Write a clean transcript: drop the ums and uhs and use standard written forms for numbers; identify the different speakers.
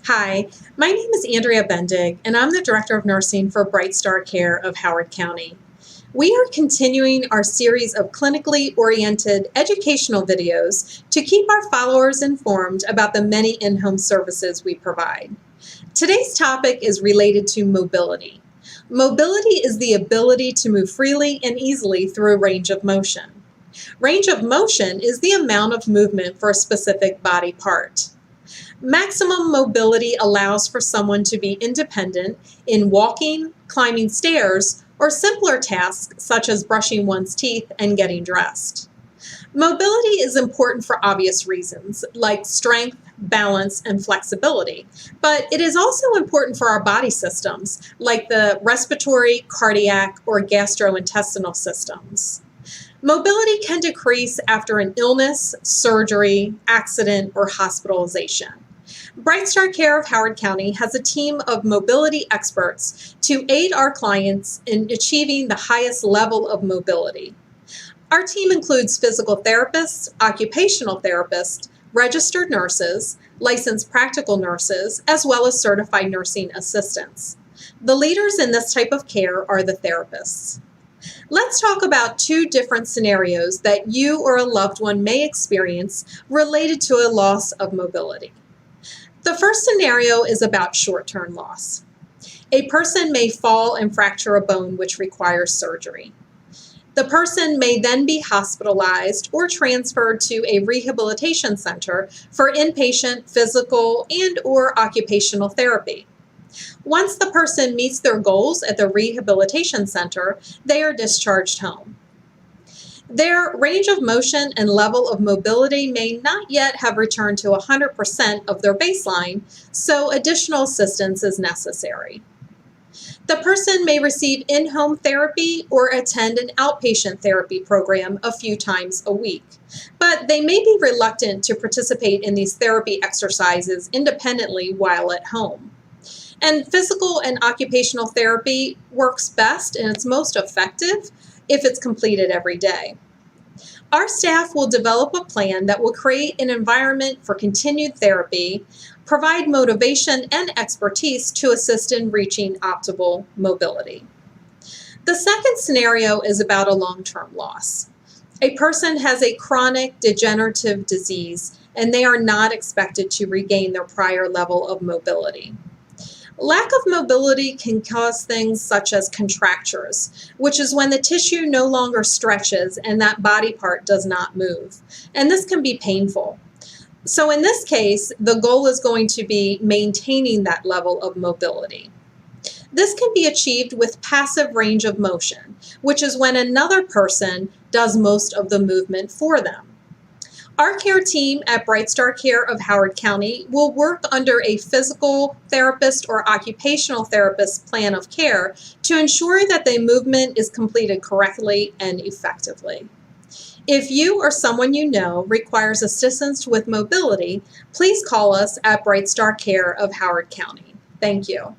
Speaker 1: Hi, my name is Andrea Bendig, and I'm the Director of Nursing for BrightStar Care of Howard County. We are continuing our series of clinically oriented educational videos to keep our followers informed about the many in-home services we provide. Today's topic is related to mobility. Mobility is the ability to move freely and easily through a range of motion. Range of motion is the amount of movement for a specific body part. Maximum mobility allows for someone to be independent in walking, climbing stairs, or simpler tasks such as brushing one's teeth and getting dressed. Mobility is important for obvious reasons, like strength, balance, and flexibility, but it is also important for our body systems, like the respiratory, cardiac, or gastrointestinal systems. Mobility can decrease after an illness, surgery, accident, or hospitalization. BrightStar Care of Howard County has a team of mobility experts to aid our clients in achieving the highest level of mobility. Our team includes physical therapists, occupational therapists, registered nurses, licensed practical nurses, as well as certified nursing assistants. The leaders in this type of care are the therapists. Let's talk about two different scenarios that you or a loved one may experience related to a loss of mobility. The first scenario is about short-term loss. A person may fall and fracture a bone which requires surgery. The person may then be hospitalized or transferred to a rehabilitation center for inpatient physical and/or occupational therapy. Once the person meets their goals at the rehabilitation center, they are discharged home. Their range of motion and level of mobility may not yet have returned to 100% of their baseline, so additional assistance is necessary. The person may receive in-home therapy or attend an outpatient therapy program a few times a week, but they may be reluctant to participate in these therapy exercises independently while at home. And physical and occupational therapy works best and it's most effective if it's completed every day. Our staff will develop a plan that will create an environment for continued therapy, provide motivation and expertise to assist in reaching optimal mobility. The second scenario is about a long-term loss. A person has a chronic degenerative disease and they are not expected to regain their prior level of mobility. Lack of mobility can cause things such as contractures, which is when the tissue no longer stretches and that body part does not move. And this can be painful. So in this case, the goal is going to be maintaining that level of mobility. This can be achieved with passive range of motion, which is when another person does most of the movement for them. Our care team at BrightStar Care of Howard County will work under a physical therapist or occupational therapist plan of care to ensure that the movement is completed correctly and effectively. If you or someone you know requires assistance with mobility, please call us at BrightStar Care of Howard County. Thank you.